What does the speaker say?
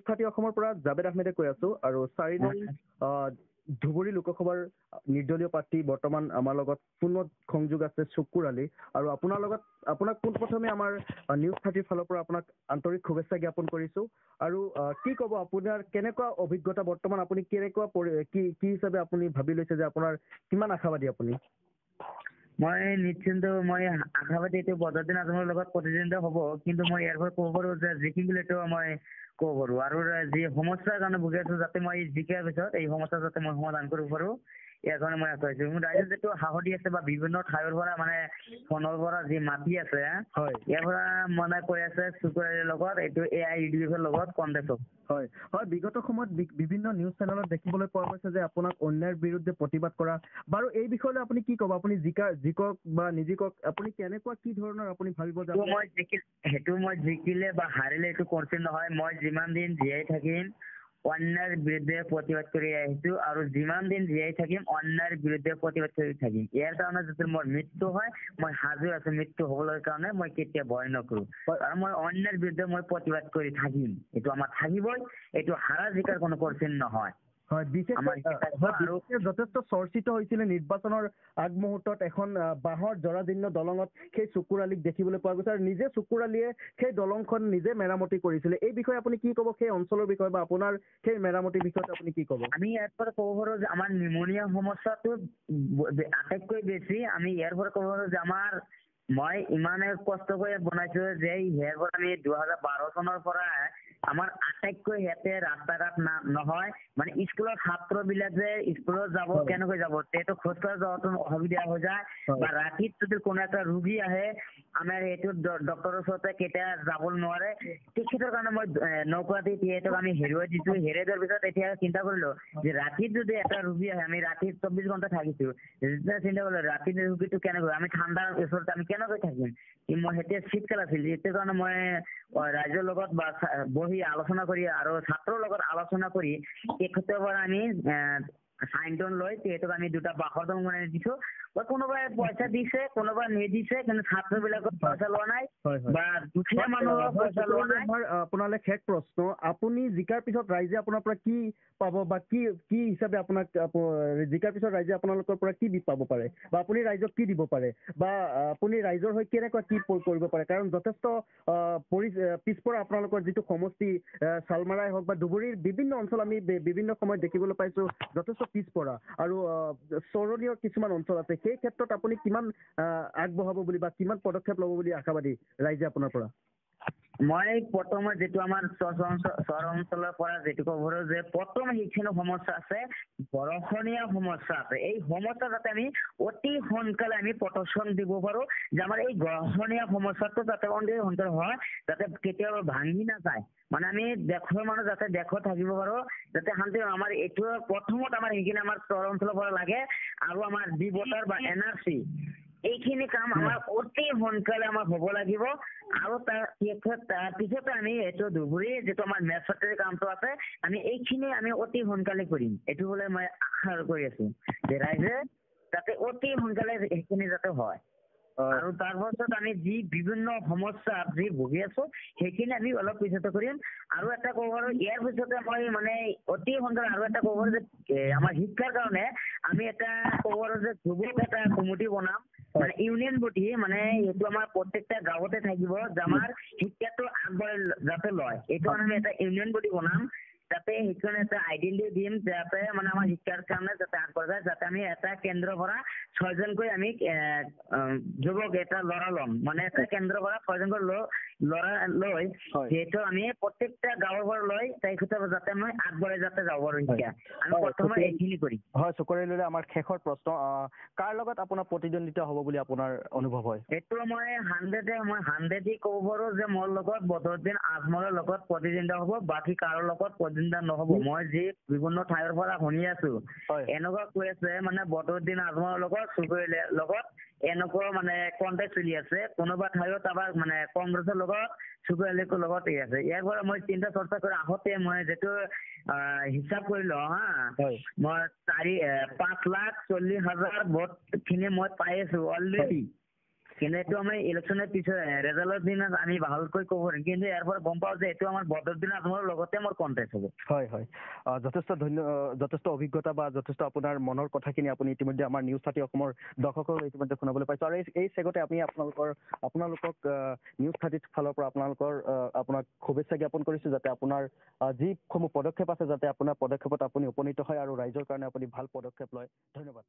খাতি অসমৰ পৰা জাবেদ আহমেদে কৈ আছো আৰু 4 নং ধুবুৰী লোকসভাৰ নিৰ্দলীয় প্ৰাৰ্থী বৰ্তমান আমাৰ লগত ফোনত সংযোগ আছে চকুৰ আলী আৰু আপোনাৰ লগত আপোনাক পোনপ্ৰথমে আমাৰ নিউজ 30 ফালৰ পৰা আপোনাক আন্তৰিক শুভেচ্ছা জ্ঞাপন কৰিছো আৰু কি ক'ব আপোনাৰ কেনেকুৱা অভিজ্ঞতা বৰ্তমান আপুনি কেনেকুৱা কি হিচাপে আপুনি ভাবি লৈছে যে আপোনাৰ কিমান আশাবাদী আপুনি মই নিশ্চিন্ত মই আশাবাদী এইটো বদৰদিন আজমৰ লগত প্ৰতিদ্বন্দ্বিতা হ'ব কিন্তু মই ইয়াৰ পৰা ক'ব পাৰোঁ যে জিকিম বুলি এইটো মই ক'ব পাৰোঁ আৰু যি সমস্যাৰ কাৰণে ভুগি আছোঁ যাতে মই জিকাৰ পিছত এই সমস্যা যাতে মই সমাধান কৰিব পাৰোঁ ইয়াৰ কাৰণে মই আশা কৰিছোঁ মোৰ ৰাইজে যিটো সাহস দি আছে বা বিভিন্ন ঠাইৰ পৰা মানে ফোনৰ পৰা যি মাতি আছে ইয়াৰ পৰা মানে কৈ আছে চুকুৰাৰ লগত এইটো AIUDFৰ লগত কণ্টেক্ট হ'ব হয় হয় বিগত সময়ত বিভিন্ন নিউজ চেনেলত দেখিবলৈ পোৱা গৈছে যে আপোনাক অন্যায়ৰ বিৰুদ্ধে প্ৰতিবাদ কৰা বাৰু এই বিষয়লৈ আপুনি কি ক'ব আপুনি জিকক বা নিজিকক আপুনি কেনেকুৱা কি ধৰণৰ আপুনি ভাবিব যে মই জিকিলে বা হাৰিলে এইটো কঠিন নহয় মই যিমান দিন জীয়াই থাকিম অন্যায়ৰ বিৰুদ্ধে প্ৰতিবাদ কৰি আহিছো আৰু যিমান দিন জীয়াই থাকিম অন্যায়ৰ বিৰুদ্ধে প্ৰতিবাদ কৰি থাকিম ইয়াৰ কাৰণে যদি মোৰ মৃত্যু হয় মই সাজু আছো মৃত্যু হ'বলৈ কাৰণে মই কেতিয়া ভয় নকৰো আৰু মই অন্যায়ৰ বিৰুদ্ধে মই প্ৰতিবাদ কৰি থাকিম এইটো আমাৰ থাকিবই এইটো হাৰা জিকাৰ কোনো কঠিন নহয় হয় বিশেষকৈ যথেষ্ট চৰ্চিত হৈছিলে নিৰ্বাচনৰ আগমুহূৰ্তত এখন বাঁহৰ জৰাজীৰ্ণ দলঙত সেই চকুৰ আলীক দেখিবলৈ পোৱা গৈছে আৰু নিজে চকুৰ আলীয়ে সেই দলংখন নিজে মেৰামতি কৰিছিলে এই বিষয়ে আপুনি কি ক'ব সেই অঞ্চলৰ বিষয়ে বা আপোনাৰ সেই মেৰামতিৰ বিষয়ে আপুনি কি ক'ব আমি ইয়াৰ পৰা ক'ব পাৰোঁ যে আমাৰ নিমনিয়া সমস্যাটো আটাইতকৈ বেছি আমি ইয়াৰ পৰা ক'ব পাৰোঁ যে আমাৰ মই ইমানে কষ্ট কৰি বনাইছো যে ইয়াৰ পৰা আমি 2012 চনৰ পৰা আমাৰ আটাইতকৈ ইয়াতে ৰাস্তা ঘাট নহয় মানে স্কুলৰ ছাত্ৰবিলাক যে স্কুলত যাব কেনেকৈ যাব তেটো খোজকাঢ়ি যোৱাটো অসুবিধা হৈ যায় বা ৰাতিত যদি কোনো এটা ৰোগী আহে আমাৰ এইটো ডক্টৰৰ ওচৰতে কেতিয়া যাব নোৱাৰে তেখেতৰ কাৰণে মই নৌকাতে এইটোক আমি হেৰুৱাই দিছো হেৰুৱাই দিয়াৰ পিছত এতিয়া চিন্তা কৰিলো যে ৰাতিত যদি এটা ৰোগী আহে আমি ৰাতি 24 ঘণ্টা থাকিছো যেতিয়া চিন্তা কৰিলো ৰাতিৰ ৰোগীটো কেনেকৈ আমি ঠাণ্ডাৰ ওচৰত আমি কেনেকৈ থাকিম মই এতিয়া শীতকাল আছিল এইটো কাৰণে মই ৰাইজৰ লগত বা বহি আলোচনা কৰি আৰু ছাত্ৰৰ লগত আলোচনা কৰি তেখেতৰ পৰা আমি সাইনটন লৈ তেখেতক আমি দুটা বাঁহৰ দলং বনাই দিছো বা কোনোবাই পইচা দিছে কোনোবাই নিদিছে কিন্তু ছাত্ৰবিলাকক পইচা লোৱা নাই বা দুখীয়া মানুহৰ পইচা লোৱা নাই আপোনালৈ শেষ প্ৰশ্ন আপুনি জিকাৰ পিছত ৰাইজে আপোনাৰ পৰা কি পাব বা কি হিচাপে আপোনাক জিকাৰ পিছত ৰাইজে আপোনালোকৰ পৰা কি পাব পাৰে বা আপুনি ৰাইজক কি দিব পাৰে বা আপুনি ৰাইজৰ হৈ কেনেকুৱা কি কৰিব পাৰে কাৰণ যথেষ্ট পিছপৰা আপোনালোকৰ যিটো সমষ্টি চালমাৰাই হওক বা ধুবুৰীৰ বিভিন্ন অঞ্চল আমি বিভিন্ন সময়ত দেখিবলৈ পাইছো যথেষ্ট পিছপৰা আৰু চৰণীয় কিছুমান অঞ্চল আছে সেই ক্ষেত্ৰত আপুনি কিমান আগবঢ়াব বুলি বা কিমান পদক্ষেপ ল'ব বুলি আশাবাদী ৰাইজে আপোনাৰ পৰা মই প্ৰথমে যেটো আমাৰ চৰ অঞ্চলৰ পৰা যেটো ক'ব যে প্ৰথম সেইখিনি সমস্যা আছে বৰষণীয়া সমস্যা আছে এই সমস্যা যাতে আমি অতি সোনকালে আমি প্ৰদৰ্শন দিব পাৰো যে আমাৰ এই বৰষণীয়া সমস্যাটো যাতে অতি সোনকালে হয় যাতে কেতিয়াবা ভাঙি নাযায় মানে আমি দেখৰ মানুহ যাতে দেখত থাকিব পাৰো যাতে শান্তি আমাৰ এইটো প্ৰথমত আমাৰ সেইখিনি আমাৰ চৰ অঞ্চলৰ পৰা লাগে আৰু আমাৰ ডি বটাৰ বা NRC এইখিনি কাম আমাৰ অতি সোনকালে আমাৰ হ'ব লাগিব আৰু তাৰ পিছতে আমি এইটো ধুবুৰী যেটো আমাৰ মেছাটোৰ কামটো আছে আমি এইখিনি আমি অতি সোনকালে কৰিম এইটো বলে মই আশা কৰি আছো যে ৰাইজে যাতে অতি সোনকালে এইখিনি যাতে হয় আৰু তাৰ পাছত আমি যি বিভিন্ন সমস্যা যি ভুগি আছো সেইখিনি আমি অলপ পিছতে কৰিম আৰু এটা ক'ব পাৰো ইয়াৰ পিছতে মই মানে অতি সোনকালে আৰু এটা ক'ব পাৰো যে আমাৰ শিক্ষাৰ কাৰণে আমি এটা ক'ব পাৰো যে ধুবুৰীত এটা কমিটি বনাম মানে ইউনিয়ন বডি মানে এইটো আমাৰ প্ৰত্যেকটা গাঁৱতে থাকিব যে আমাৰ শিক্ষাটো আগবঢ়াই যাতে লয় এইটো আমি এটা ইউনিয়ন বডি বনাম যাতে সেইকাৰণে এটা আইডেন্টি দিম যাতে মানে আমাৰ শিক্ষাৰ কাৰণে যাতে আগবঢ়ায় যাতে আমি এটা কেন্দ্ৰৰ পৰা 6 জনকৈ আমি যুৱক এটা ল'ৰা ল'ম মানে এটা কেন্দ্ৰৰ পৰা 6 জনকৈ ল'ৰা লৈ যেটো আমি প্ৰত্যেকটা গাঁৱৰ পৰা লৈ তেখেতৰ যাতে মই আগবঢ়াই যাতে যাব পাৰো শিক্ষা আমি প্ৰথমে এইখিনি কৰিম হয় চকৰিলৈ আমাৰ শেষৰ প্ৰশ্ন কাৰ লগত আপোনাৰ প্ৰতিদ্বন্দ্বিতা হ'ব বুলি আপোনাৰ অনুভৱ হয় এইটো মই 100 ক'ব পাৰো যে মোৰ লগত বদৰুদ্দিন আজমলৰ লগত প্ৰতিদ্বন্দ্বিতা হ'ব বাকি কাৰো লগত প্ৰতিদ্বন্দ্বিতা নহ'ব মই যি বিভিন্ন ঠাইৰ পৰা শুনি আছো এনেকুৱা কৈ আছে মানে বদৰুদ্দিন আজমলৰ লগত চুকুৰীৰ লগত এনেকুৱা মানে কন্টেক্ট চলি আছে কোনোবা ঠাইত আবাৰ মানে কংগ্ৰেছৰ লগত চুকুৰীৰ লগত আছে ইয়াৰ পৰা মই চিন্তা চৰ্চা কৰি আহতে মই যেটো হিসাব কৰিলো মই 5,40,000 ভোট খিনি মই পাই আছো অলৰেডি কিন্তু এইটো আমি ইলেকশ্যনৰ পিছত ৰেজাল্টৰ দিনত আমি ভালকৈ ক'ব পাৰিম, কিন্তু ইয়াৰ পৰা গম পাওঁ যে এইটো আমাৰ বদৰুদ্দিন আজমলৰ লগতে মোৰ কণ্টেক্ট হ'ব। হয় হয়, যথেষ্ট অভিজ্ঞতা বা যথেষ্ট আপোনাৰ মনৰ কথাখিনি আপুনি ইতিমধ্যে আমাৰ নিউজ 30 অসমৰ দৰ্শকক ইতিমধ্যে শুনাবলৈ পাইছোঁ। আৰু এই চেগতে আমি আপোনালোকক নিউজ 30 ফালৰ পৰা আপোনাক শুভেচ্ছা জ্ঞাপন কৰিছোঁ, যাতে আপোনাৰ যিসমূহ পদক্ষেপ আছে যাতে আপোনাৰ পদক্ষেপত আপুনি উপনীত হয় আৰু ৰাইজৰ কাৰণে আপুনি ভাল পদক্ষেপ লয়। ধন্যবাদ।